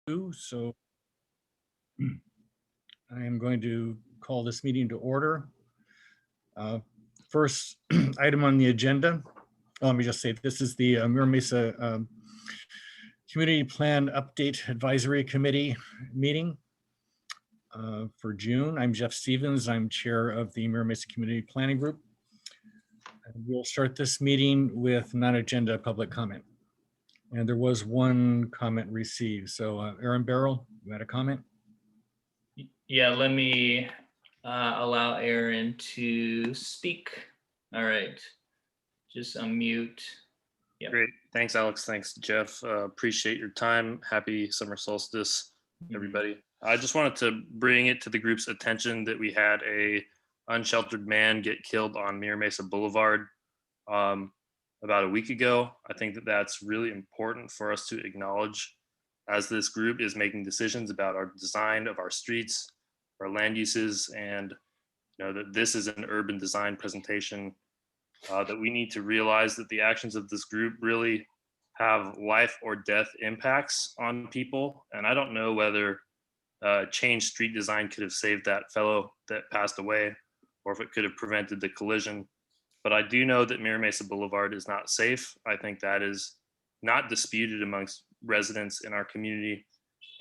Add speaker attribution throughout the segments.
Speaker 1: So I am going to call this meeting to order. First item on the agenda, let me just say this is the Mira Mesa Community Plan Update Advisory Committee meeting for June. I'm Jeff Stevens. I'm chair of the Mira Mesa Community Planning Group. We'll start this meeting with non-agenda public comment. And there was one comment received. So Aaron Barrel, you had a comment?
Speaker 2: Yeah, let me allow Aaron to speak. All right, just unmute.
Speaker 3: Yep. Great, thanks Alex, thanks Jeff. Appreciate your time. Happy summer solstice, everybody. I just wanted to bring it to the group's attention that we had a unsheltered man get killed on Mira Mesa Boulevard about a week ago. I think that that's really important for us to acknowledge as this group is making decisions about our design of our streets, our land uses, and that this is an urban design presentation, that we need to realize that the actions of this group really have life or death impacts on people. And I don't know whether changed street design could have saved that fellow that passed away, or if it could have prevented the collision. But I do know that Mira Mesa Boulevard is not safe. I think that is not disputed amongst residents in our community.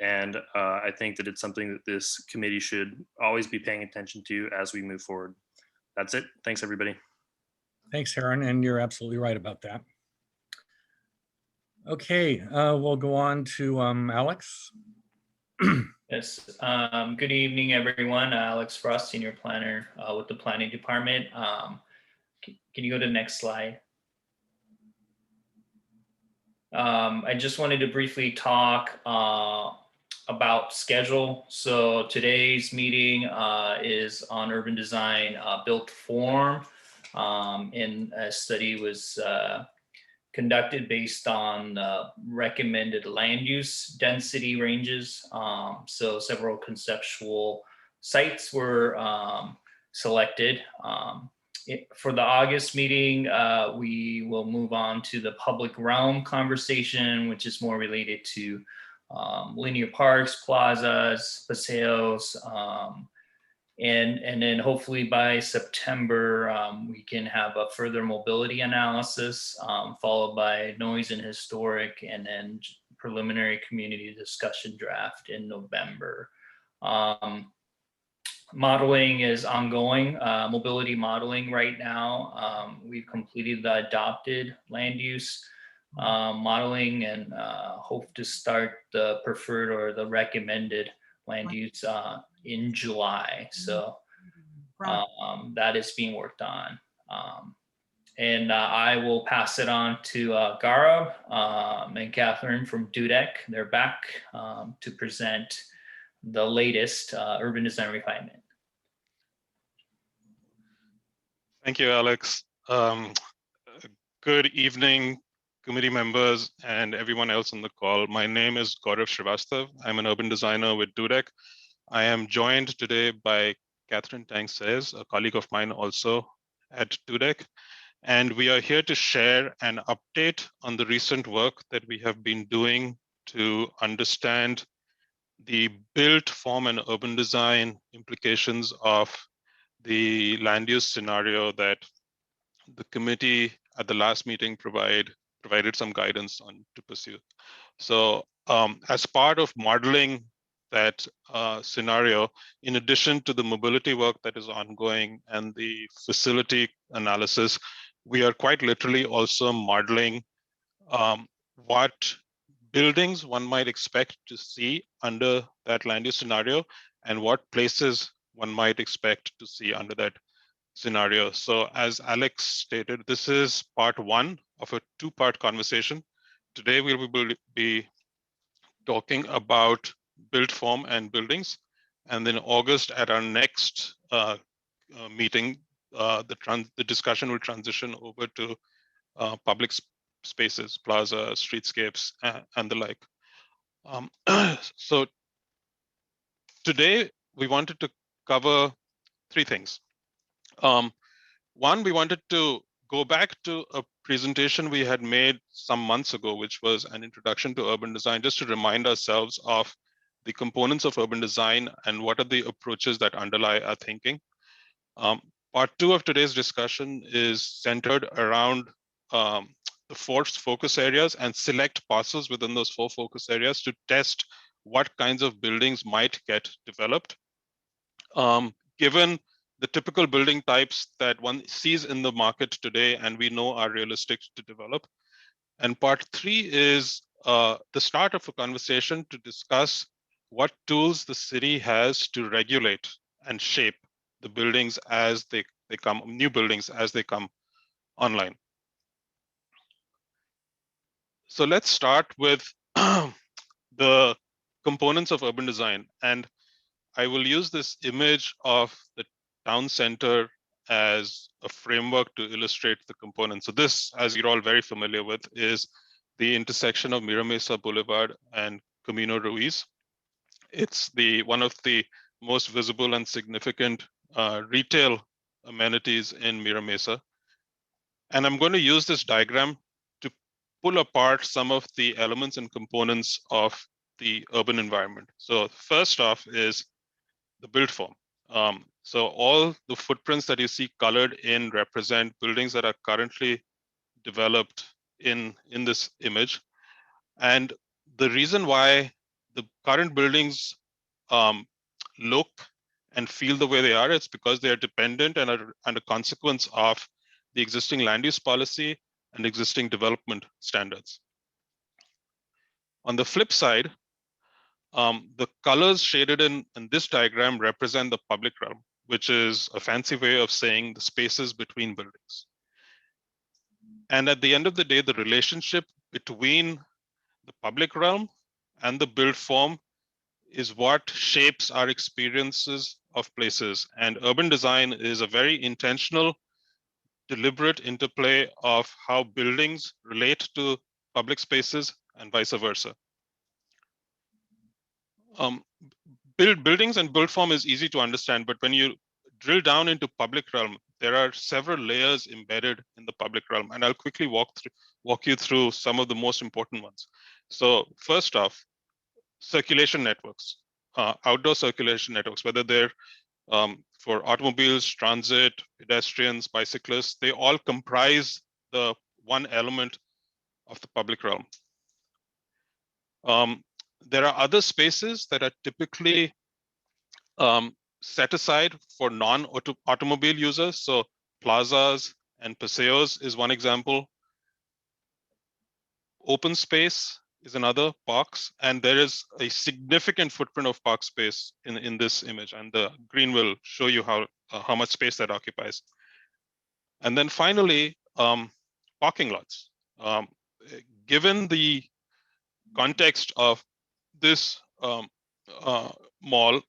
Speaker 3: And I think that it's something that this committee should always be paying attention to as we move forward. That's it. Thanks, everybody.
Speaker 1: Thanks, Aaron, and you're absolutely right about that. Okay, we'll go on to Alex.
Speaker 2: Yes, good evening, everyone. Alex Frost, Senior Planner with the Planning Department. Can you go to the next slide? I just wanted to briefly talk about schedule. So today's meeting is on urban design built form, and a study was conducted based on recommended land use density ranges. So several conceptual sites were selected. For the August meeting, we will move on to the public realm conversation, which is more related to linear parks, plazas, paseos, and then hopefully by September, we can have a further mobility analysis, followed by noise and historic, and then preliminary community discussion draft in November. Modeling is ongoing, mobility modeling right now. We've completed the adopted land use modeling and hope to start the preferred or the recommended land use in July. So that is being worked on. And I will pass it on to Gaurav and Catherine from DUDEC. They're back to present the latest urban design refinement.
Speaker 4: Thank you, Alex. Good evening, committee members and everyone else on the call. My name is Gaurav Srivastav. I'm an urban designer with DUDEC. I am joined today by Catherine Tang Says, a colleague of mine also at DUDEC. And we are here to share an update on the recent work that we have been doing to understand the built form and urban design implications of the land use scenario that the committee at the last meeting provided some guidance on to pursue. So as part of modeling that scenario, in addition to the mobility work that is ongoing and the facility analysis, we are quite literally also modeling what buildings one might expect to see under that land use scenario and what places one might expect to see under that scenario. So as Alex stated, this is part one of a two-part conversation. Today we will be talking about built form and buildings. And then August at our next meeting, the discussion will transition over to public spaces, plaza, streetscapes, and the like. So today we wanted to cover three things. One, we wanted to go back to a presentation we had made some months ago, which was an introduction to urban design, just to remind ourselves of the components of urban design and what are the approaches that underlie our thinking. Part two of today's discussion is centered around the 4 focus areas and select parcels within those 4 focus areas to test what kinds of buildings might get developed. Given the typical building types that one sees in the market today and we know are realistic to develop. And part 3 is the start of a conversation to discuss what tools the city has to regulate and shape the buildings as they come, new buildings as they come online. So let's start with the components of urban design. And I will use this image of the town center as a framework to illustrate the components. So this, as you're all very familiar with, is the intersection of Mira Mesa Boulevard and Camino Ruiz. It's one of the most visible and significant retail amenities in Mira Mesa. And I'm going to use this diagram to pull apart some of the elements and components of the urban environment. So first off is the built form. So all the footprints that you see colored in represent buildings that are currently developed in this image. And the reason why the current buildings look and feel the way they are, it's because they are dependent and are a consequence of the existing land use policy and existing development standards. On the flip side, the colors shaded in this diagram represent the public realm, which is a fancy way of saying the spaces between buildings. And at the end of the day, the relationship between the public realm and the built form is what shapes our experiences of places. And urban design is a very intentional, deliberate interplay of how buildings relate to public spaces and vice versa. Buildings and built form is easy to understand, but when you drill down into public realm, there are several layers embedded in the public realm, and I'll quickly walk you through some of the most important ones. So first off, circulation networks, outdoor circulation networks, whether they're for automobiles, transit, pedestrians, bicyclists, they all comprise the one element of the public realm. There are other spaces that are typically set aside for non-automobile users. So plazas and paseos is one example. Open space is another, parks, and there is a significant footprint of park space in this image, and the green will show you how much space that occupies. And then finally, parking lots. Given the context of this mall,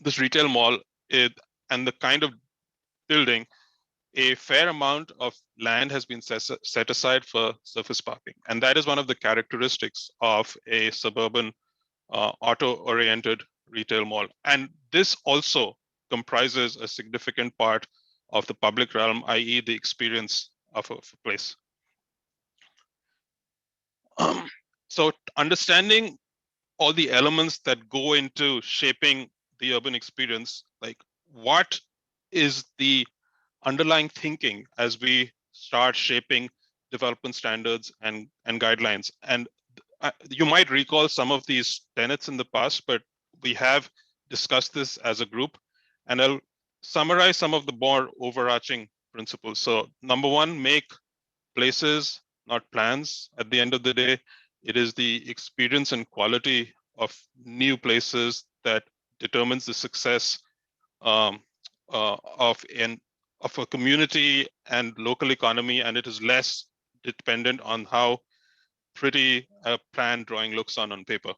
Speaker 4: this retail mall, and the kind of building, a fair amount of land has been set aside for surface parking. And that is one of the characteristics of a suburban auto-oriented retail mall. And this also comprises a significant part of the public realm, i.e. the experience of a place. So understanding all the elements that go into shaping the urban experience, like what is the underlying thinking as we start shaping development standards and guidelines. And you might recall some of these tenets in the past, but we have discussed this as a group, and I'll summarize some of the more overarching principles. So number one, make places, not plans. At the end of the day, it is the experience and quality of new places that determines the success of a community and local economy, and it is less dependent on how pretty a plan drawing looks on paper.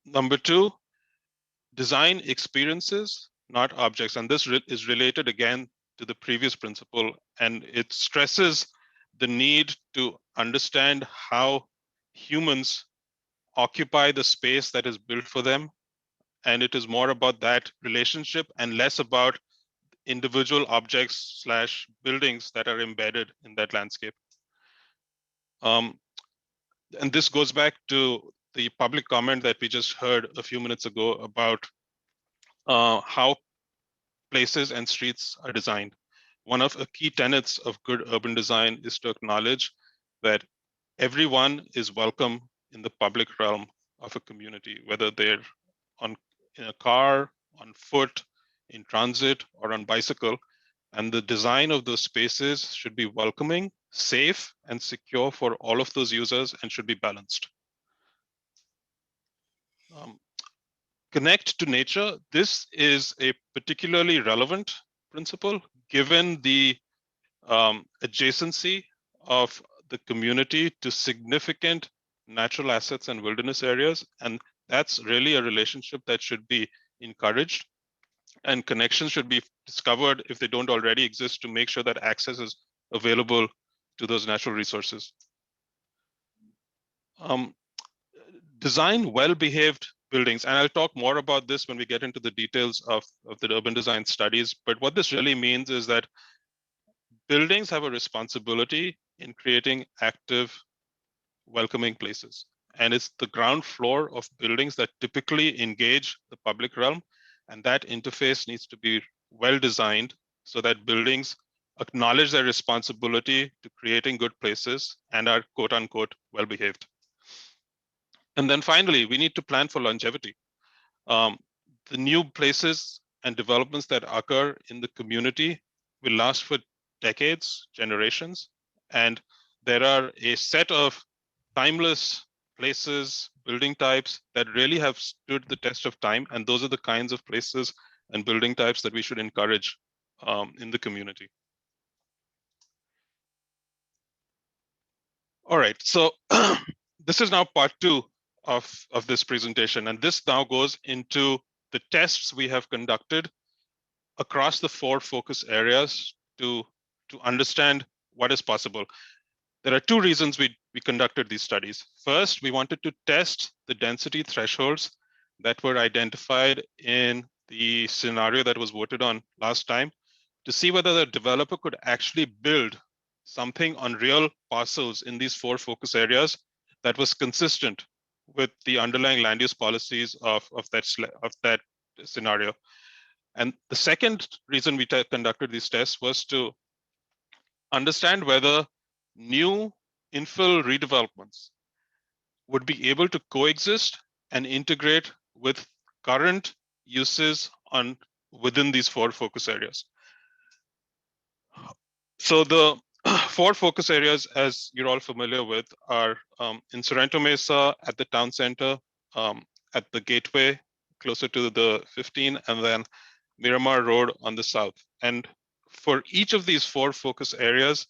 Speaker 4: Number two, design experiences, not objects. And this is related again to the previous principle, and it stresses the need to understand how humans occupy the space that is built for them. And it is more about that relationship and less about individual objects / buildings that are embedded in that landscape. And this goes back to the public comment that we just heard a few minutes ago about how places and streets are designed. One of the key tenets of good urban design is to acknowledge that everyone is welcome in the public realm of a community, whether they're in a car, on foot, in transit, or on bicycle. And the design of those spaces should be welcoming, safe, and secure for all of those users and should be balanced. Connect to nature. This is a particularly relevant principle given the adjacency of the community to significant natural assets and wilderness areas. And that's really a relationship that should be encouraged, and connections should be discovered if they don't already exist to make sure that access is available to those natural resources. Design well-behaved buildings, and I'll talk more about this when we get into the details of the urban design studies, but what this really means is that buildings have a responsibility in creating active, welcoming places. And it's the ground floor of buildings that typically engage the public realm, and that interface needs to be well designed so that buildings acknowledge their responsibility to creating good places and are quote unquote well-behaved. And then finally, we need to plan for longevity. The new places and developments that occur in the community will last for decades, generations, and there are a set of timeless places, building types that really have stood the test of time, and those are the kinds of places and building types that we should encourage in the community. All right, so this is now part 2 of this presentation, and this now goes into the tests we have conducted across the 4 focus areas to understand what is possible. There are 2 reasons we conducted these studies. First, we wanted to test the density thresholds that were identified in the scenario that was voted on last time to see whether the developer could actually build something on real parcels in these 4 focus areas that was consistent with the underlying land use policies of that scenario. And the second reason we conducted these tests was to understand whether new infill redevelopments would be able to coexist and integrate with current uses within these 4 focus areas. So the 4 focus areas, as you're all familiar with, are in Sorrento Mesa, at the town center, at the gateway, closer to the 15, and then Miramar Road on the south. And for each of these 4 focus areas,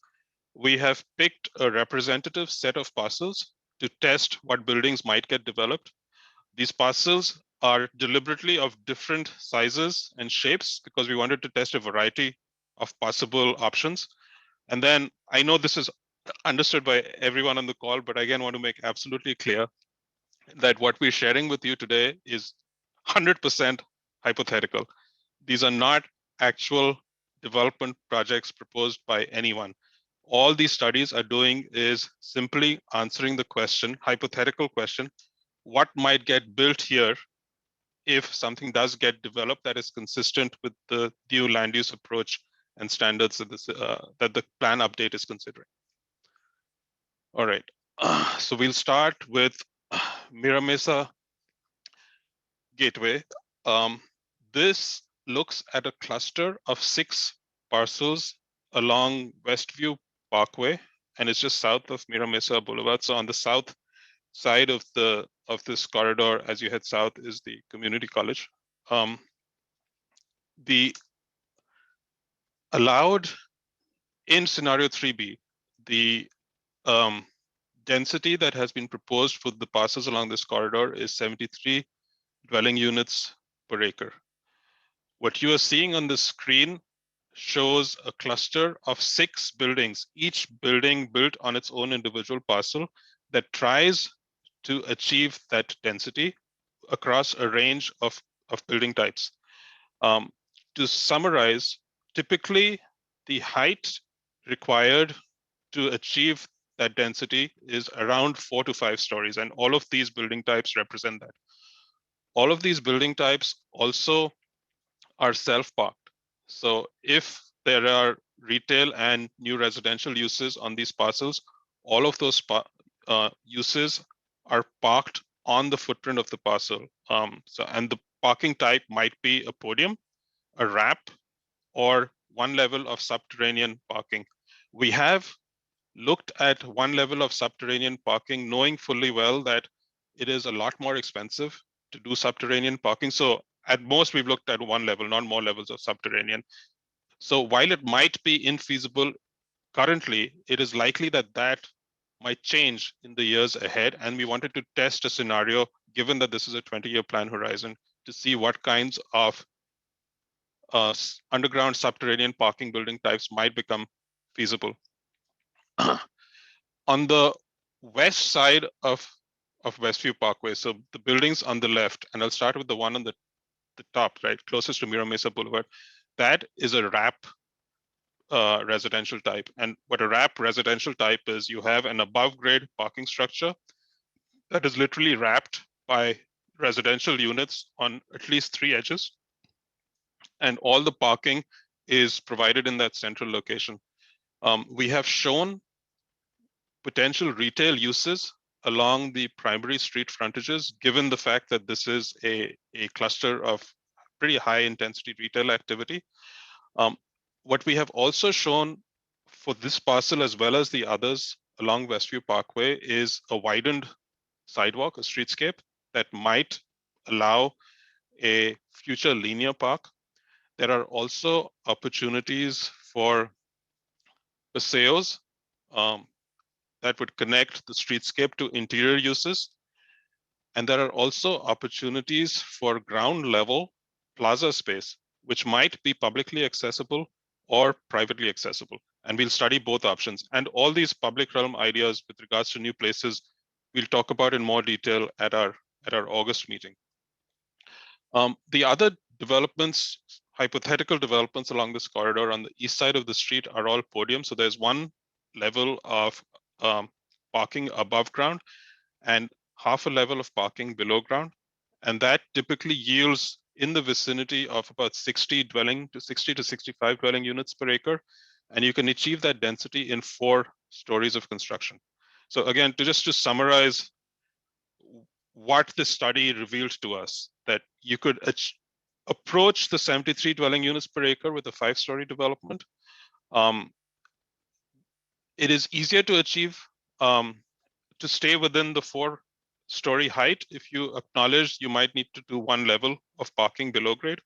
Speaker 4: we have picked a representative set of parcels to test what buildings might get developed. These parcels are deliberately of different sizes and shapes because we wanted to test a variety of possible options. And then I know this is understood by everyone on the call, but again, want to make absolutely clear that what we're sharing with you today is 100% hypothetical. These are not actual development projects proposed by anyone. All these studies are doing is simply answering the question, hypothetical question, what might get built here if something does get developed that is consistent with the new land use approach and standards that the plan update is considering. All right, so we'll start with Mira Mesa Gateway. This looks at a cluster of 6 parcels along Westview Parkway, and it's just south of Mira Mesa Boulevard. So on the south side of this corridor, as you head south, is the community college. The allowed in scenario 3B, the density that has been proposed for the parcels along this corridor is 73 dwelling units per acre. What you are seeing on the screen shows a cluster of 6 buildings, each building built on its own individual parcel that tries to achieve that density across a range of building types. To summarize, typically the height required to achieve that density is around 4 to 5 stories, and all of these building types represent that. All of these building types also are self-parked. So if there are retail and new residential uses on these parcels, all of those uses are parked on the footprint of the parcel. And the parking type might be a podium, a wrap, or one level of subterranean parking. We have looked at one level of subterranean parking, knowing fully well that it is a lot more expensive to do subterranean parking. So at most, we've looked at one level, not more levels of subterranean. So while it might be infeasible currently, it is likely that that might change in the years ahead. And we wanted to test a scenario, given that this is a 20-year plan horizon, to see what kinds of underground subterranean parking building types might become feasible. On the west side of Westview Parkway, so the buildings on the left, and I'll start with the one on the top, right, closest to Mira Mesa Boulevard, that is a wrap residential type. And what a wrap residential type is, you have an above grade parking structure that is literally wrapped by residential units on at least 3 edges. And all the parking is provided in that central location. We have shown potential retail uses along the primary street frontages, given the fact that this is a cluster of pretty high intensity retail activity. What we have also shown for this parcel, as well as the others along Westview Parkway, is a widened sidewalk, a streetscape that might allow a future linear park. There are also opportunities for paseos that would connect the streetscape to interior uses. And there are also opportunities for ground level plaza space, which might be publicly accessible or privately accessible. And we'll study both options. And all these public realm ideas with regards to new places, we'll talk about in more detail at our August meeting. The other developments, hypothetical developments along this corridor on the east side of the street are all podiums. So there's one level of parking above ground and half a level of parking below ground. And that typically yields in the vicinity of about 60 to 65 dwelling units per acre. And you can achieve that density in 4 stories of construction. So again, to summarize what the study revealed to us, that you could approach the 73 dwelling units per acre with a 5-story development. It is easier to achieve, to stay within the 4-story height if you acknowledge you might need to do one level of parking below grade.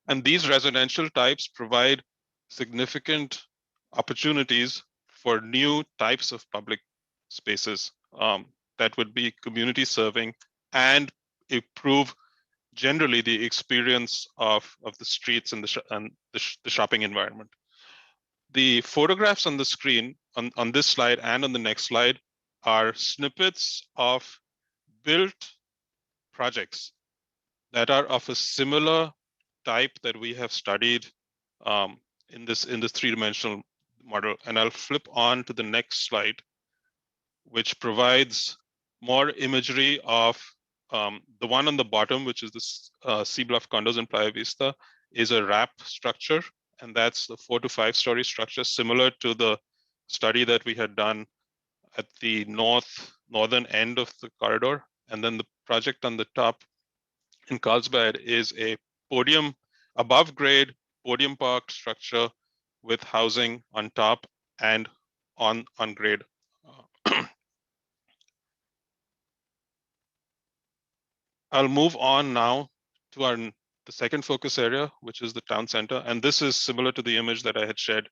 Speaker 4: And these residential types provide significant opportunities for new types of public spaces that would be community serving and improve generally the experience of the streets and the shopping environment. The photographs on the screen on this slide and on the next slide are snippets of built projects that are of a similar type that we have studied in this 3-dimensional model. And I'll flip on to the next slide, which provides more imagery of the one on the bottom, which is this C Bluff condos in Playa Vista, is a wrap structure. And that's the 4 to 5-story structure, similar to the study that we had done at the northern end of the corridor. And then the project on the top in Carlsbad is a podium, above grade podium park structure with housing on top and on grade. I'll move on now to the second focus area, which is the town center. And this is similar to the image that I had shared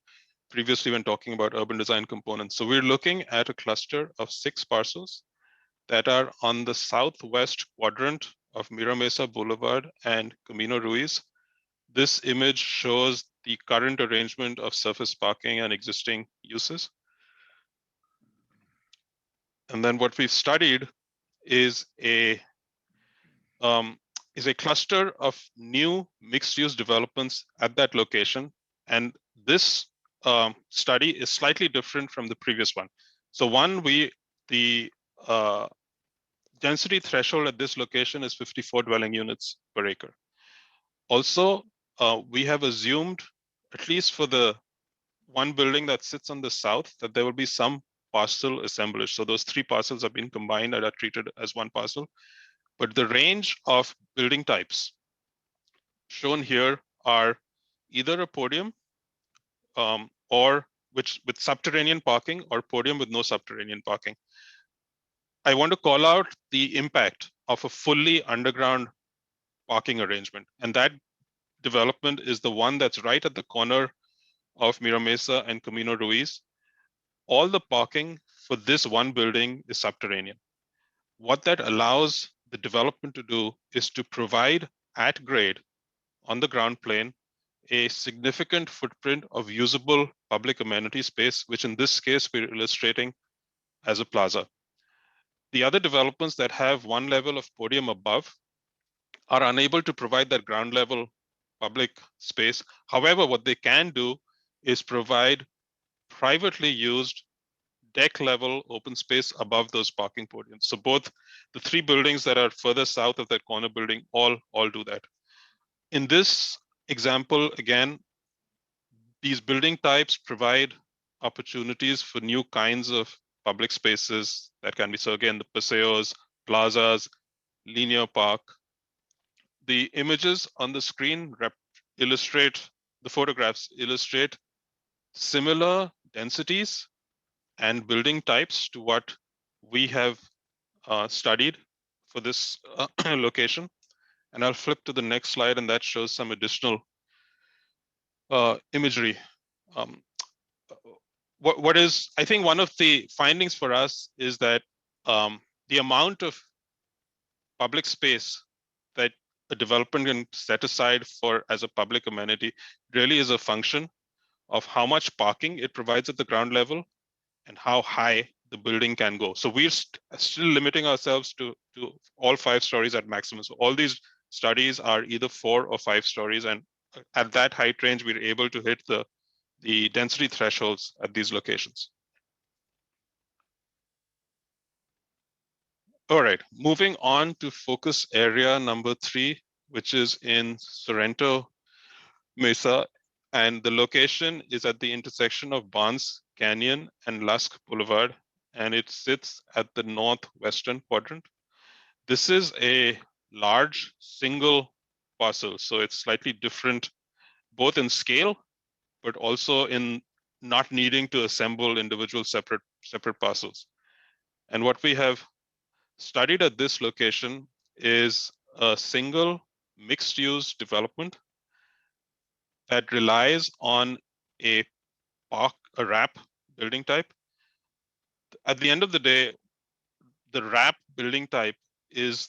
Speaker 4: previously when talking about urban design components. So we're looking at a cluster of 6 parcels that are on the southwest quadrant of Mira Mesa Boulevard and Camino Ruiz. This image shows the current arrangement of surface parking and existing uses. And then what we've studied is a is a cluster of new mixed-use developments at that location. And this study is slightly different from the previous one. So the density threshold at this location is 54 dwelling units per acre. Also, we have assumed, at least for the one building that sits on the south, that there will be some parcel assemblage. So those 3 parcels have been combined and are treated as one parcel. But the range of building types shown here are either a podium or with subterranean parking, or podium with no subterranean parking. I want to call out the impact of a fully underground parking arrangement. And that development is the one that's right at the corner of Mira Mesa and Camino Ruiz. All the parking for this one building is subterranean. What that allows the development to do is to provide at grade on the ground plane a significant footprint of usable public amenity space, which in this case we're illustrating as a plaza. The other developments that have one level of podium above are unable to provide that ground level public space. However, what they can do is provide privately used deck level open space above those parking podiums. So both the 3 buildings that are further south of that corner building all do that. In this example, again, these building types provide opportunities for new kinds of public spaces that can be, so again, the paseos, plazas, linear park. The images on the screen the photographs illustrate similar densities and building types to what we have studied for this location. And I'll flip to the next slide, and that shows some additional imagery. What is, I think one of the findings for us is that the amount of public space that a development can set aside for as a public amenity really is a function of how much parking it provides at the ground level and how high the building can go. So we're still limiting ourselves to all 5 stories at maximum. So all these studies are either 4 or 5 stories, and at that height range, we're able to hit the density thresholds at these locations. All right, moving on to focus area number 3, which is in Sorrento Mesa, and the location is at the intersection of Barnes Canyon and Lusk Boulevard, and it sits at the northwestern quadrant. This is a large single parcel, so it's slightly different both in scale, but also in not needing to assemble individual separate parcels. And what we have studied at this location is a single mixed-use development that relies on a wrap building type. At the end of the day, the wrap building type is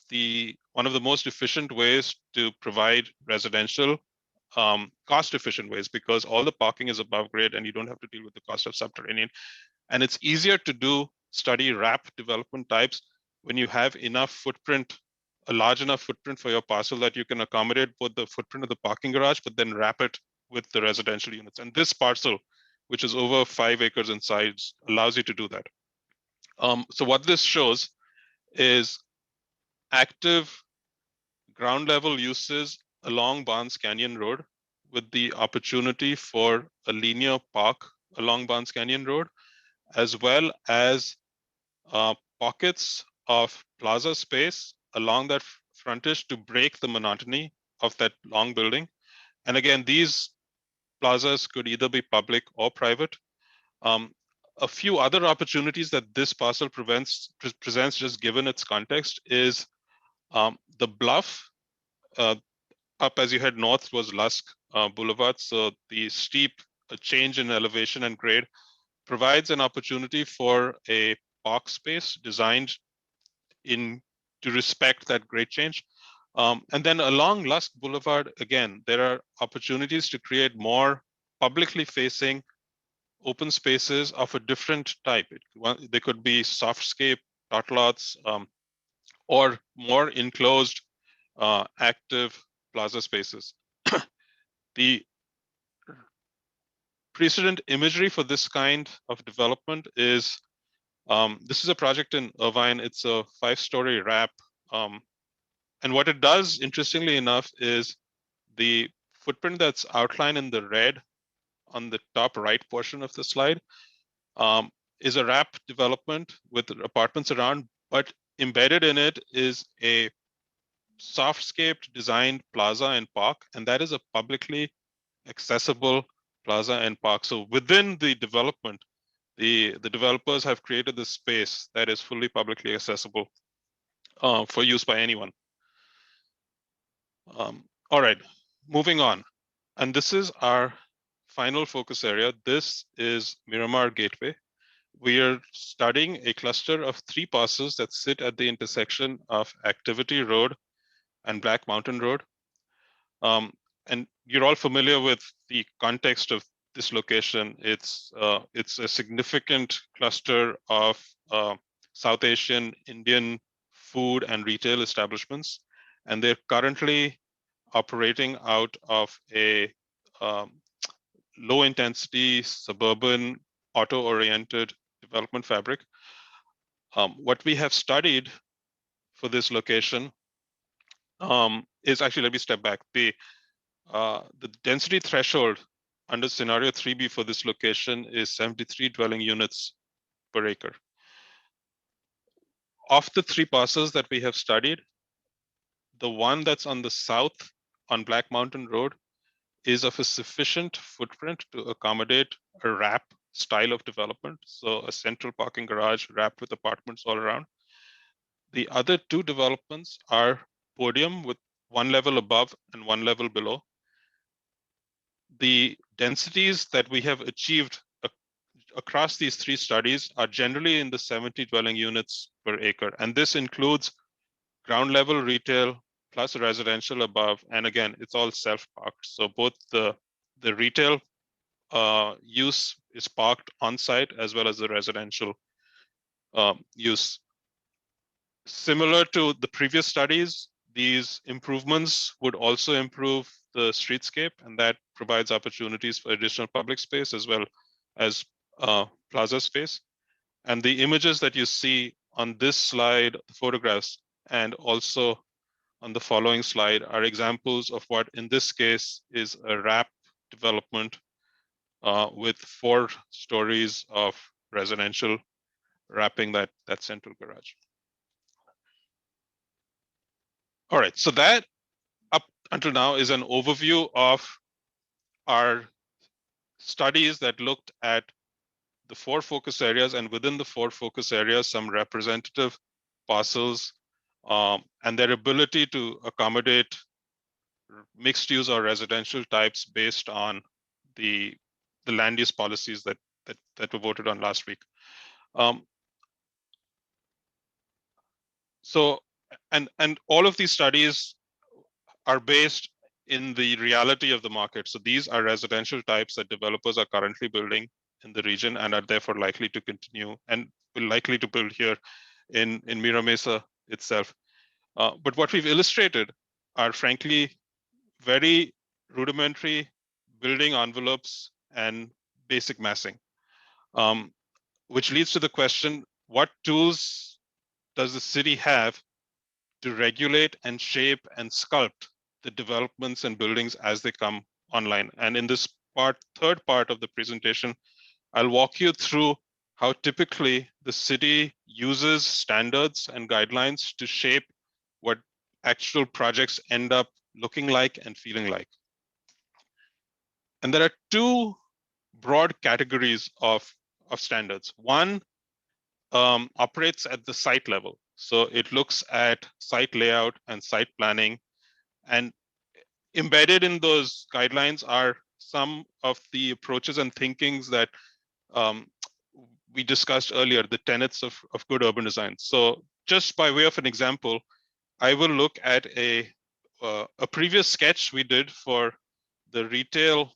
Speaker 4: one of the most efficient ways to provide residential, cost-efficient ways, because all the parking is above grade and you don't have to deal with the cost of subterranean. And it's easier to study wrap development types when you have enough footprint, a large enough footprint for your parcel that you can accommodate both the footprint of the parking garage, but then wrap it with the residential units. And this parcel, which is over 5 acres in size, allows you to do that. So what this shows is active ground level uses along Barnes Canyon Road with the opportunity for a linear park along Barnes Canyon Road, as well as pockets of plaza space along that frontage to break the monotony of that long building. And again, these plazas could either be public or private. A few other opportunities that this parcel presents, just given its context, is the bluff up as you head north was Lusk Boulevard. So the steep change in elevation and grade provides an opportunity for a park space designed to respect that grade change. And then along Lusk Boulevard, again, there are opportunities to create more publicly facing open spaces of a different type. They could be softscape, tot lots, or more enclosed active plaza spaces. The precedent imagery for this kind of development is, this is a project in Irvine. It's a 5-story wrap. And what it does, interestingly enough, is the footprint that's outlined in the red on the top right portion of the slide is a wrap development with apartments around, but embedded in it is a softscaped designed plaza and park, and that is a publicly accessible plaza and park. So within the development, the developers have created this space that is fully publicly accessible for use by anyone. All right, moving on. And this is our final focus area. This is Miramar Gateway. We are studying a cluster of 3 parcels that sit at the intersection of Activity Road and Black Mountain Road. And you're all familiar with the context of this location. It's a significant cluster of South Asian, Indian food and retail establishments, and they're currently operating out of a low intensity suburban auto-oriented development fabric. What we have studied for this location is actually, let me step back. The density threshold under scenario 3B for this location is 73 dwelling units per acre. Of the 3 parcels that we have studied, the one that's on the south on Black Mountain Road is of a sufficient footprint to accommodate a wrap style of development. So a central parking garage wrapped with apartments all around. The other 2 developments are podium with 1 level above and 1 level below. The densities that we have achieved across these 3 studies are generally in the 70 dwelling units per acre. And this includes ground level retail plus residential above. And again, it's all self-parked. So both the retail use is parked on site as well as the residential use. Similar to the previous studies, these improvements would also improve the streetscape, and that provides opportunities for additional public space as well as plaza space. And the images that you see on this slide, the photographs, and also on the following slide are examples of what in this case is a wrap development with 4 stories of residential wrapping that central garage. All right, so that up until now is an overview of our studies that looked at the 4 focus areas, and within the 4 focus areas, some representative parcels and their ability to accommodate mixed use or residential types based on the land use policies that were voted on last week. So, and all of these studies are based in the reality of the market. So these are residential types that developers are currently building in the region and are therefore likely to continue and will likely to build here in Mira Mesa itself. But what we've illustrated are frankly very rudimentary building envelopes and basic massing, which leads to the question, what tools does the city have to regulate and shape and sculpt the developments and buildings as they come online? And in this third part of the presentation, I'll walk you through how typically the city uses standards and guidelines to shape what actual projects end up looking like and feeling like. And there are 2 broad categories of standards. One operates at the site level. So it looks at site layout and site planning, and embedded in those guidelines are some of the approaches and thinkings that we discussed earlier, the tenets of good urban design. So just by way of an example, I will look at a previous sketch we did for the retail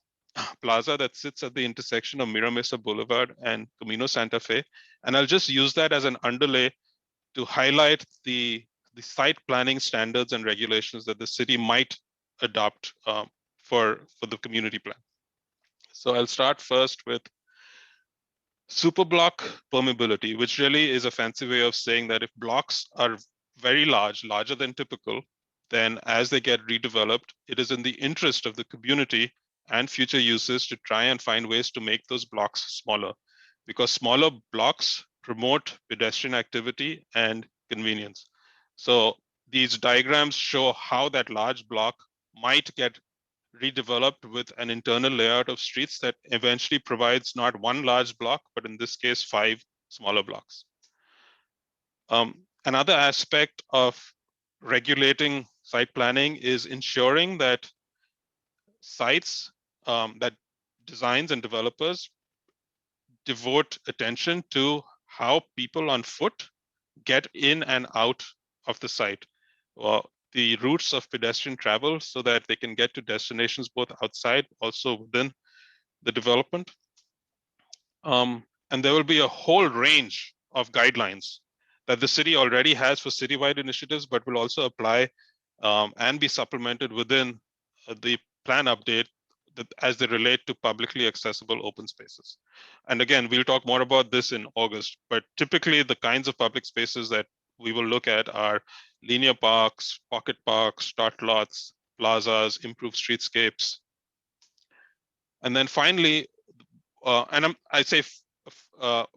Speaker 4: plaza that sits at the intersection of Mira Mesa Boulevard and Camino Santa Fe. And I'll just use that as an underlay to highlight the the site planning standards and regulations that the city might adopt for the community plan. So I'll start first with superblock permeability, which really is a fancy way of saying that if blocks are very large, larger than typical, then as they get redeveloped, it is in the interest of the community and future uses to try and find ways to make those blocks smaller, because smaller blocks promote pedestrian activity and convenience. So these diagrams show how that large block might get redeveloped with an internal layout of streets that eventually provides not one large block, but in this case, 5 smaller blocks. Another aspect of regulating site planning is ensuring that sites, that designs and developers devote attention to how people on foot get in and out of the site, or the routes of pedestrian travel, so that they can get to destinations both outside, also within the development. And there will be a whole range of guidelines that the city already has for citywide initiatives, but will also apply and be supplemented within the plan update as they relate to publicly accessible open spaces. And again, we'll talk more about this in August, but typically the kinds of public spaces that we will look at are linear parks, pocket parks, dot lots, plazas, improved streetscapes. And then finally, I say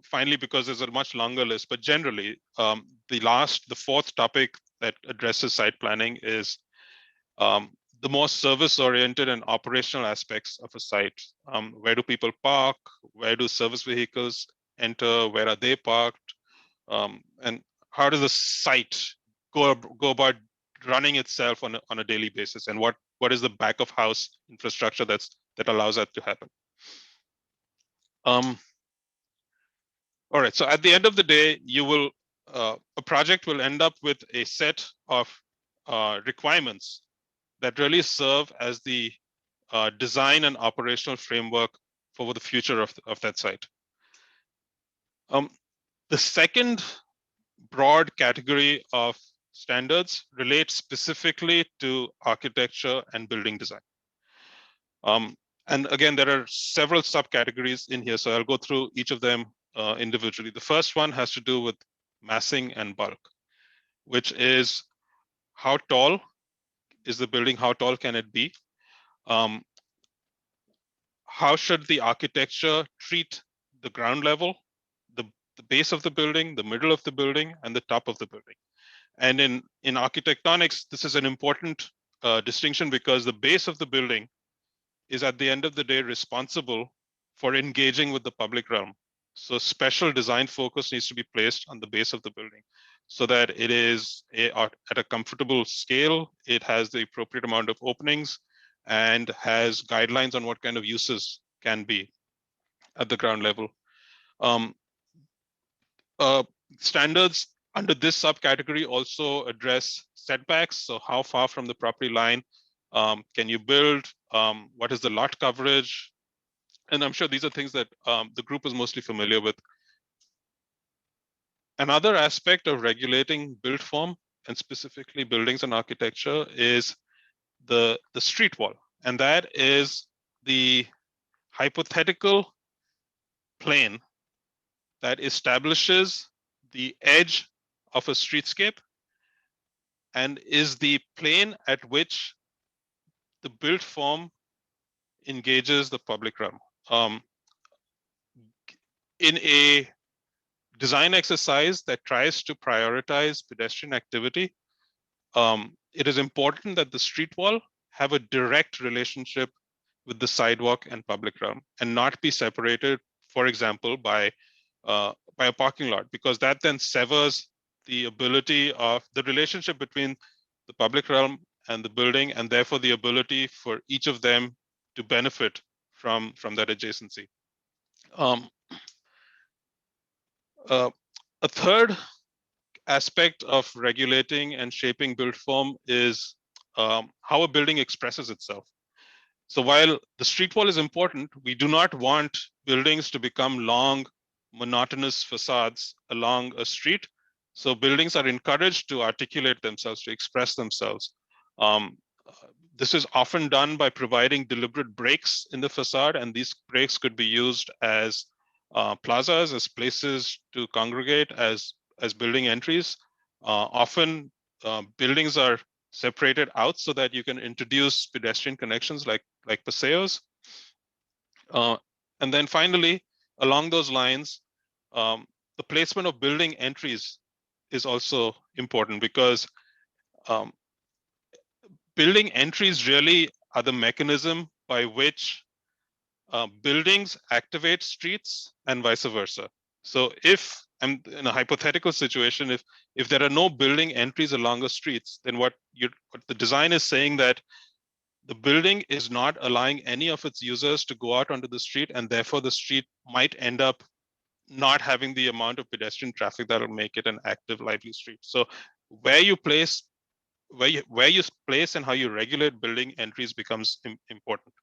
Speaker 4: finally because there's a much longer list, but generally, the fourth topic that addresses site planning is the more service-oriented and operational aspects of a site. Where do people park? Where do service vehicles enter? Where are they parked? And how does the site go about running itself on a daily basis? And what is the back of house infrastructure that allows that to happen? All right, so at the end of the day, you will a project will end up with a set of requirements that really serve as the design and operational framework for the future of that site. The second broad category of standards relates specifically to architecture and building design. And again, there are several subcategories in here, so I'll go through each of them individually. The first one has to do with massing and bulk, which is how tall is the building, how tall can it be? How should the architecture treat the ground level, the base of the building, the middle of the building, and the top of the building? And in architectonics, this is an important distinction because the base of the building is at the end of the day responsible for engaging with the public realm. So special design focus needs to be placed on the base of the building so that it is at a comfortable scale, it has the appropriate amount of openings, and has guidelines on what kind of uses can be at the ground level. Standards under this subcategory also address setbacks. So how far from the property line can you build? What is the lot coverage? And I'm sure these are things that the group is mostly familiar with. Another aspect of regulating built form, and specifically buildings and architecture, is the street wall. And that is the hypothetical plane that establishes the edge of a streetscape and is the plane at which the built form engages the public realm. In a design exercise that tries to prioritize pedestrian activity, it is important that the street wall have a direct relationship with the sidewalk and public realm and not be separated, for example, by a parking lot, because that then severs the ability of the relationship between the public realm and the building, and therefore the ability for each of them to benefit from that adjacency. A third aspect of regulating and shaping built form is how a building expresses itself. So while the street wall is important, we do not want buildings to become long, monotonous facades along a street. So buildings are encouraged to articulate themselves, to express themselves. This is often done by providing deliberate breaks in the facade, and these breaks could be used as plazas, as places to congregate, as building entries. Often buildings are separated out so that you can introduce pedestrian connections like paseos. And then finally, along those lines, the placement of building entries is also important, because building entries really are the mechanism by which buildings activate streets and vice versa. So if I'm in a hypothetical situation, if there are no building entries along the streets, then what the design is saying that the building is not allowing any of its users to go out onto the street, and therefore the street might end up not having the amount of pedestrian traffic that will make it an active, lively street. So where you place and how you regulate building entries becomes important.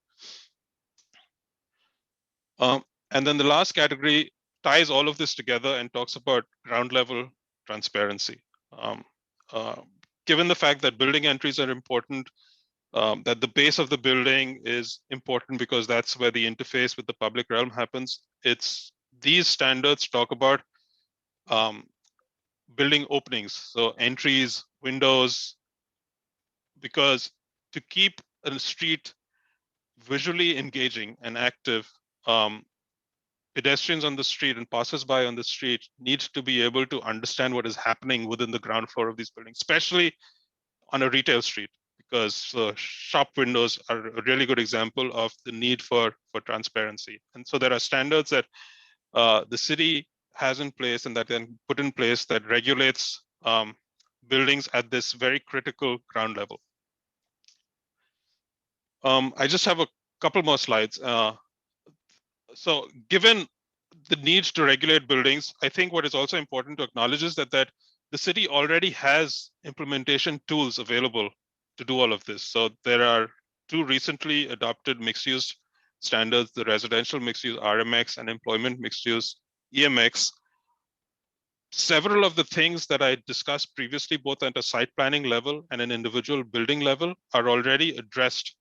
Speaker 4: And then the last category ties all of this together and talks about ground level transparency. Given the fact that building entries are important, that the base of the building is important because that's where the interface with the public realm happens. These standards talk about building openings, so entries, windows, because to keep a street visually engaging and active, pedestrians on the street and passersby on the street need to be able to understand what is happening within the ground floor of these buildings, especially on a retail street, because shop windows are a really good example of the need for transparency. And so there are standards that the city has in place and that then put in place that regulates buildings at this very critical ground level. I just have a couple more slides. So given the need to regulate buildings, I think what is also important to acknowledge is that the city already has implementation tools available to do all of this. So there are two recently adopted mixed-use standards, the residential mixed-use RMX and employment mixed-use EMX. Several of the things that I discussed previously, both at a site planning level and an individual building level, are already addressed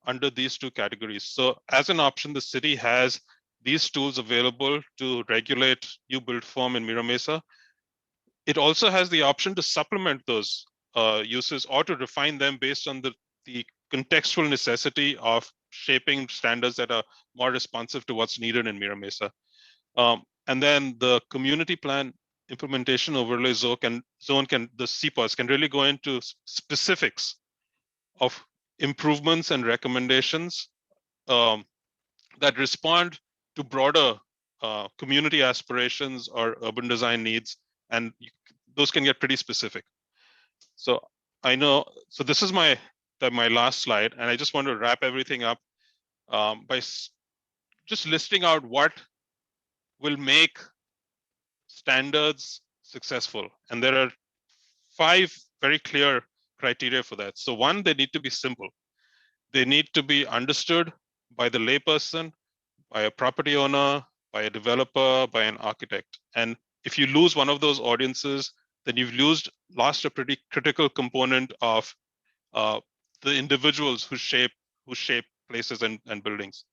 Speaker 4: under these two categories. So as an option, the city has these tools available to regulate new build form in Mira Mesa. It also has the option to supplement those uses or to refine them based on the contextual necessity of shaping standards that are more responsive to what's needed in Mira Mesa. And then the community plan implementation overlay zone can the CPOS can really go into specifics of improvements and recommendations that respond to broader community aspirations or urban design needs, and those can get pretty specific. So I know, so this is my last slide, and I just want to wrap everything up by just listing out what will make standards successful. And there are 5 very clear criteria for that. So one, they need to be simple. They need to be understood by the layperson, by a property owner, by a developer, by an architect. And if you lose one of those audiences, then you've lost a pretty critical component of the individuals who shape places and buildings.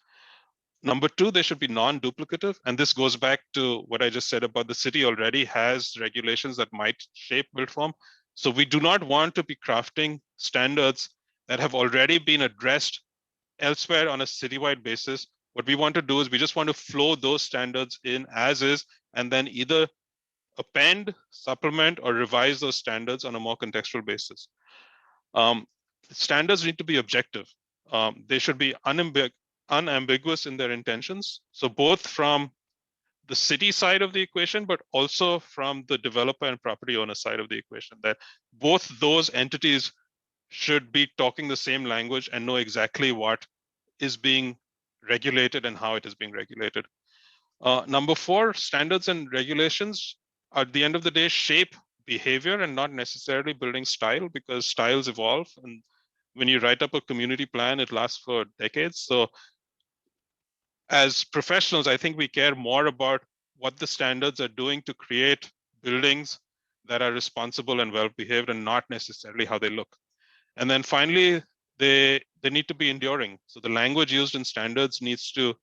Speaker 4: Number 2, they should be non-duplicative. And this goes back to what I just said about the city already has regulations that might shape build form. So we do not want to be crafting standards that have already been addressed elsewhere on a citywide basis. What we want to do is we just want to flow those standards in as is, and then either append, supplement, or revise those standards on a more contextual basis. Standards need to be objective. They should be unambiguous in their intentions. So both from the city side of the equation, but also from the developer and property owner side of the equation, that both those entities should be talking the same language and know exactly what is being regulated and how it is being regulated. Number 4, standards and regulations at the end of the day shape behavior and not necessarily building style, because styles evolve. And when you write up a community plan, it lasts for decades. So as professionals, I think we care more about what the standards are doing to create buildings that are responsible and well behaved, and not necessarily how they look. And then finally, they need to be enduring. So the language used in standards needs to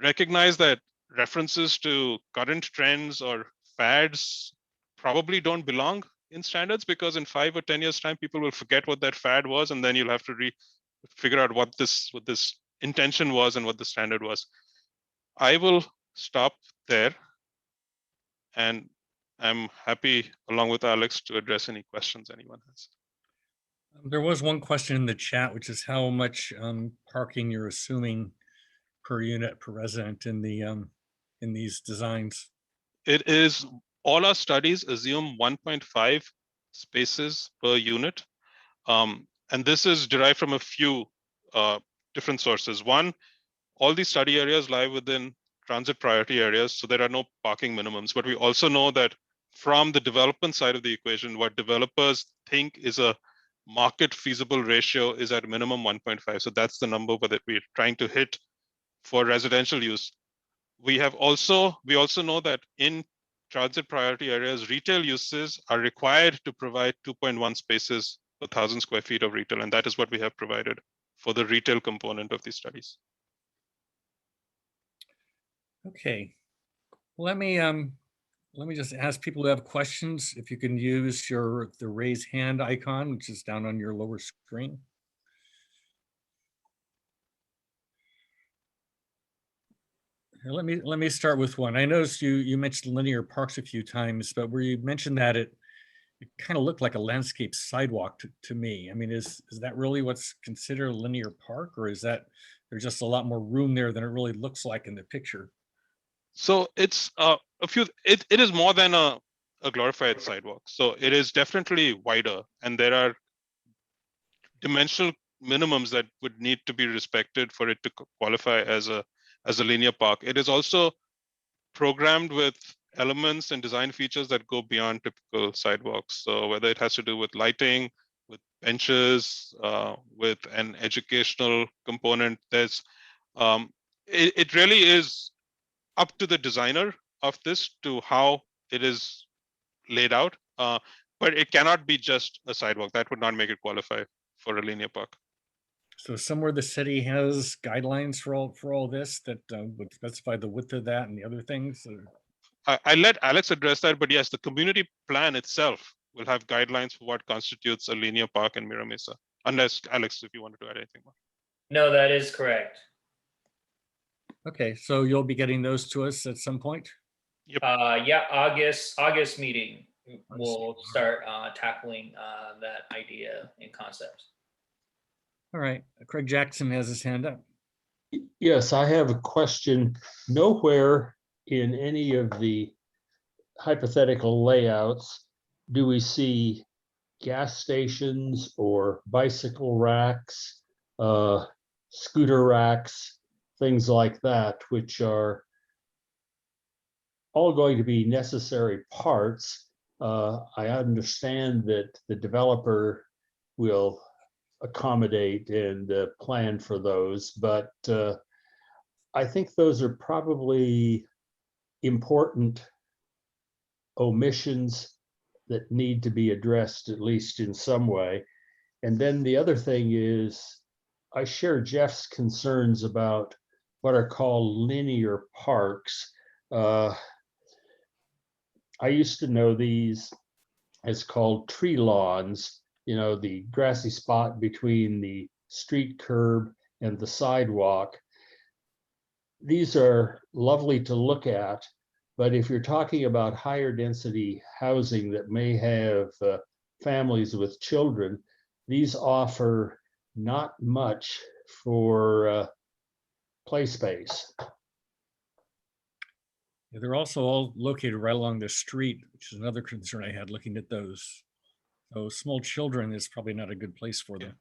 Speaker 4: recognize that references to current trends or fads probably don't belong in standards, because in 5 or 10 years time, people will forget what that fad was, and then you'll have to figure out what this intention was and what the standard was. I will stop there, and I'm happy, along with Alex, to address any questions anyone has.
Speaker 1: There was one question in the chat, which is how much parking you're assuming per unit per resident in these designs.
Speaker 4: It is, all our studies assume 1.5 spaces per unit. And this is derived from a few different sources. One, all these study areas lie within transit priority areas, so there are no parking minimums. But we also know that from the development side of the equation, what developers think is a market feasible ratio is at minimum 1.5. So that's the number that we're trying to hit for residential use. We also know that in transit priority areas, retail uses are required to provide 2.1 spaces per 1,000 square feet of retail, and that is what we have provided for the retail component of these studies.
Speaker 1: Okay, let me just ask people who have questions if you can use the raise hand icon, which is down on your lower screen. Here, let me start with one. I noticed you mentioned linear parks a few times, but where you mentioned that it kind of looked like a landscape sidewalk to me. I mean, is that really what's considered a linear park, or is that there's just a lot more room there than it really looks like in the picture?
Speaker 4: So it's it is more than a glorified sidewalk. So it is definitely wider, and there are dimensional minimums that would need to be respected for it to qualify as a linear park. It is also programmed with elements and design features that go beyond typical sidewalks. So whether it has to do with lighting, with benches, with an educational component, there's it really is up to the designer of this to how it is laid out. But it cannot be just a sidewalk. That would not make it qualify for a linear park.
Speaker 1: So somewhere the city has guidelines for all this that would specify the width of that and the other things.
Speaker 4: I let Alex address that, but yes, the community plan itself will have guidelines for what constitutes a linear park in Mira Mesa. Unless, Alex, if you wanted to add anything more.
Speaker 2: No, that is correct.
Speaker 1: Okay, so you'll be getting those to us at some point?
Speaker 4: Yep.
Speaker 2: Yeah, August meeting, we'll start tackling that idea and concept.
Speaker 1: All right, Craig Jackson has his hand up.
Speaker 5: Yes, I have a question. Nowhere in any of the hypothetical layouts do we see gas stations or bicycle racks, scooter racks, things like that, which are all going to be necessary parts. I understand that the developer will accommodate and plan for those, but I think those are probably important omissions that need to be addressed, at least in some way. And then the other thing is, I share Jeff's concerns about what are called linear parks. I used to know these as called tree lawns, you know, the grassy spot between the street curb and the sidewalk. These are lovely to look at, but if you're talking about higher density housing that may have families with children, these offer not much for play space.
Speaker 1: Yeah, they're also all located right along the street, which is another concern I had looking at those. So small children is probably not a good place for them.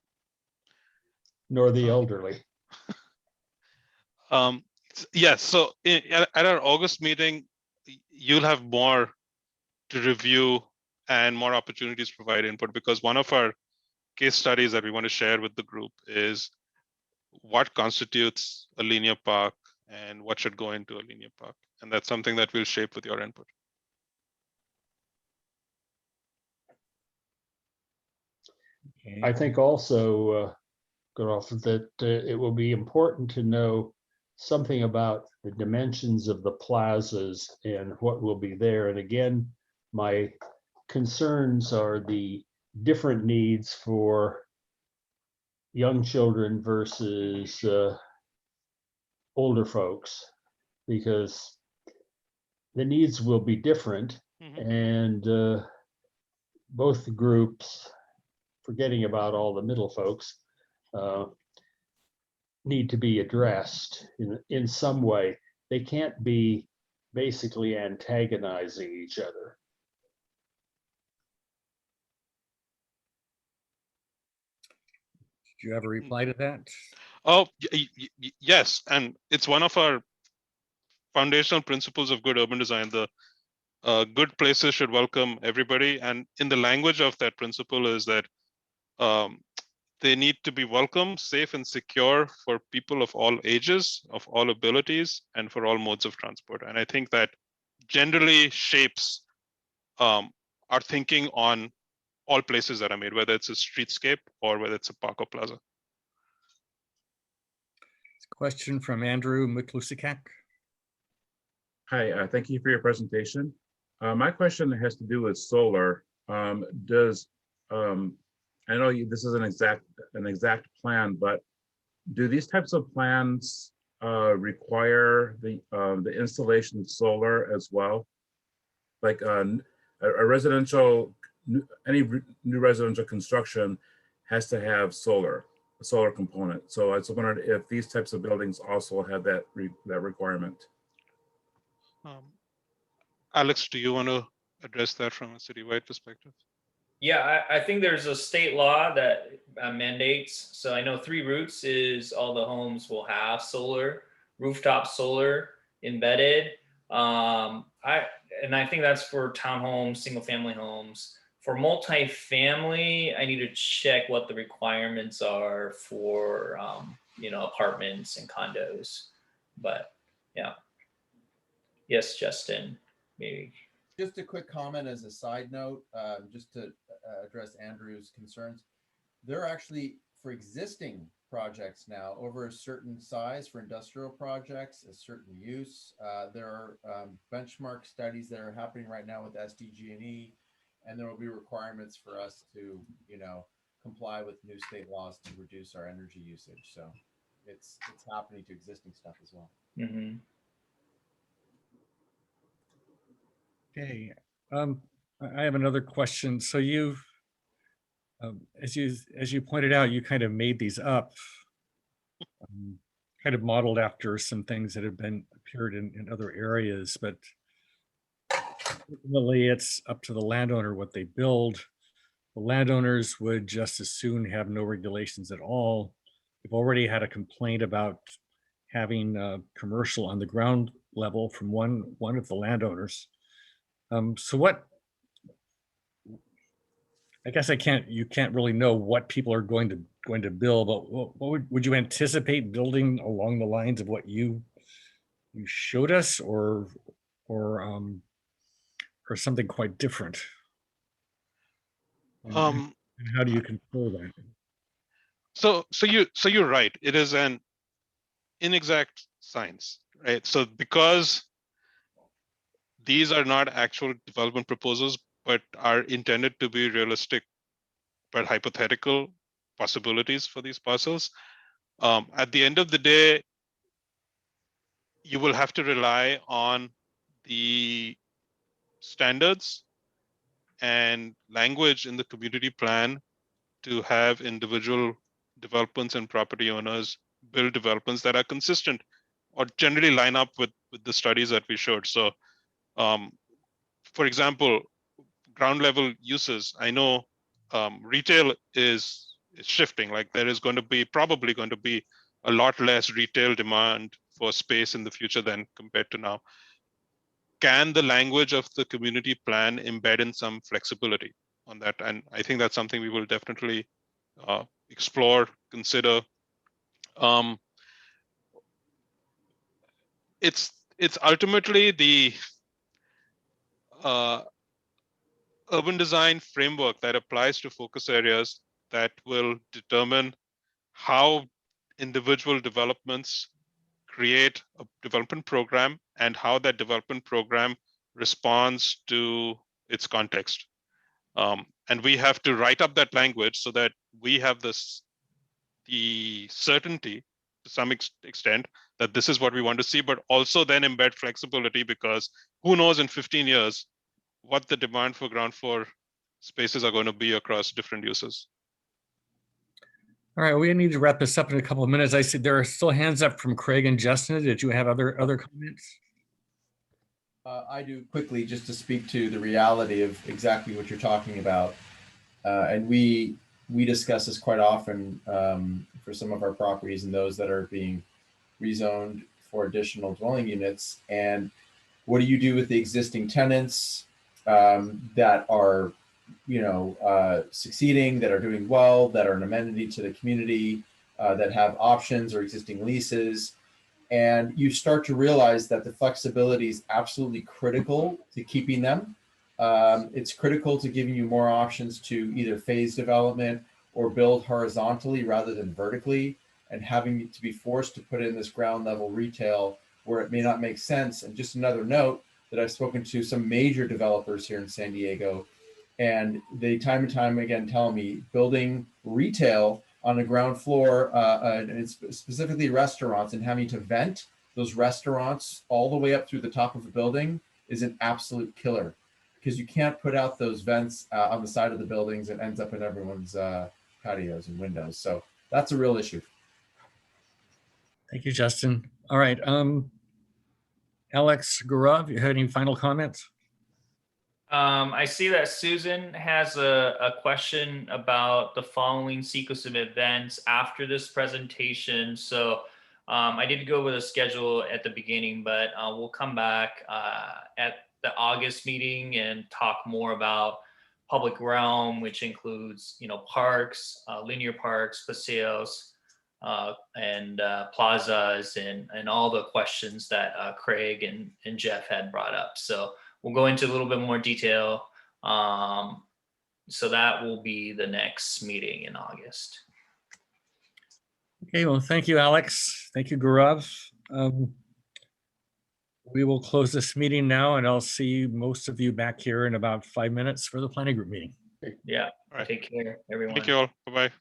Speaker 5: Nor the elderly.
Speaker 4: Yes, so at our August meeting, you'll have more to review and more opportunities to provide input, because one of our case studies that we want to share with the group is what constitutes a linear park and what should go into a linear park. And that's something that we'll shape with your input.
Speaker 5: I think also, Godolph, that it will be important to know something about the dimensions of the plazas and what will be there. And again, my concerns are the different needs for young children versus older folks, because the needs will be different. And both groups, forgetting about all the middle folks, need to be addressed in some way. They can't be basically antagonizing each other.
Speaker 1: Do you have a reply to that?
Speaker 4: Oh, yes. And it's one of our foundational principles of good urban design. The good places should welcome everybody. And in the language of that principle is that they need to be welcome, safe, and secure for people of all ages, of all abilities, and for all modes of transport. And I think that generally shapes our thinking on all places that are made, whether it's a streetscape or whether it's a park or plaza.
Speaker 1: Question from Andrew Miklusikak.
Speaker 6: Hi, thank you for your presentation. My question has to do with solar. I know this is an exact plan, but do these types of plans require the installation of solar as well? Like a residential, any new residential construction has to have a solar component. So I was wondering if these types of buildings also have that requirement.
Speaker 4: Alex, do you want to address that from a citywide perspective?
Speaker 2: Yeah, I think there's a state law that mandates. So I know 3 routes is all the homes will have solar, rooftop solar embedded. I think that's for townhomes, single family homes. For multifamily, I need to check what the requirements are for apartments and condos. But yeah, yes, Justin, maybe.
Speaker 7: Just a quick comment as a side note, just to address Andrew's concerns. They're actually, for existing projects now, over a certain size, for industrial projects, a certain use, there are benchmark studies that are happening right now with SDG&E, and there will be requirements for us to, comply with new state laws to reduce our energy usage. So it's happening to existing stuff as well.
Speaker 2: Mm-hmm.
Speaker 1: Okay, I have another question. So you've, as you pointed out, you kind of made these up, kind of modeled after some things that have appeared in other areas, but ultimately it's up to the landowner what they build. The landowners would just as soon have no regulations at all. We've already had a complaint about having commercial on the ground level from one of the landowners. So what, I guess you can't really know what people are going to build, but what would you anticipate building along the lines of what you showed us, or something quite different? And how do you control that?
Speaker 4: So you're right. It is an inexact science, right? So because these are not actual development proposals, but are intended to be realistic but hypothetical possibilities for these parcels. At the end of the day, you will have to rely on the standards and language in the community plan to have individual developments and property owners build developments that are consistent or generally line up with the studies that we showed. So for example, ground level uses, I know retail is shifting. Like there is probably going to be a lot less retail demand for space in the future than compared to now. Can the language of the community plan embed in some flexibility on that? And I think that's something we will definitely explore, consider. It's ultimately the urban design framework that applies to focus areas that will determine how individual developments create a development program and how that development program responds to its context. And we have to write up that language so that we have the certainty to some extent that this is what we want to see, but also then embed flexibility, because who knows in 15 years what the demand for ground floor spaces are going to be across different uses.
Speaker 1: All right, we need to wrap this up in a couple of minutes. I see there are still hands up from Craig and Justin. Did you have other comments?
Speaker 7: I do quickly, just to speak to the reality of exactly what you're talking about. And we discuss this quite often for some of our properties and those that are being rezoned for additional dwelling units. And what do you do with the existing tenants that are, succeeding, that are doing well, that are an amenity to the community, that have options or existing leases? And you start to realize that the flexibility is absolutely critical to keeping them. It's critical to giving you more options to either phase development or build horizontally rather than vertically, and having to be forced to put in this ground level retail where it may not make sense. And just another note that I've spoken to some major developers here in San Diego, and they time and time again tell me building retail on the ground floor, and it's specifically restaurants, and having to vent those restaurants all the way up through the top of the building is an absolute killer, because you can't put out those vents on the side of the buildings. It ends up in everyone's patios and windows. So that's a real issue.
Speaker 1: Thank you, Justin. All right, Alex Gaurav, you had any final comments?
Speaker 2: I see that Susan has a question about the following sequence of events after this presentation. So I did go with a schedule at the beginning, but we'll come back at the August meeting and talk more about public realm, which includes, parks, linear parks, paseos, and plazas, and all the questions that Craig and Jeff had brought up. So we'll go into a little bit more detail. So that will be the next meeting in August.
Speaker 1: Okay, well, thank you, Alex. Thank you, Gaurav. We will close this meeting now, and I'll see most of you back here in about 5 minutes for the planning group meeting.
Speaker 2: Yeah,
Speaker 4: All right.
Speaker 2: take care, everyone.
Speaker 4: Thank you all. Bye-bye.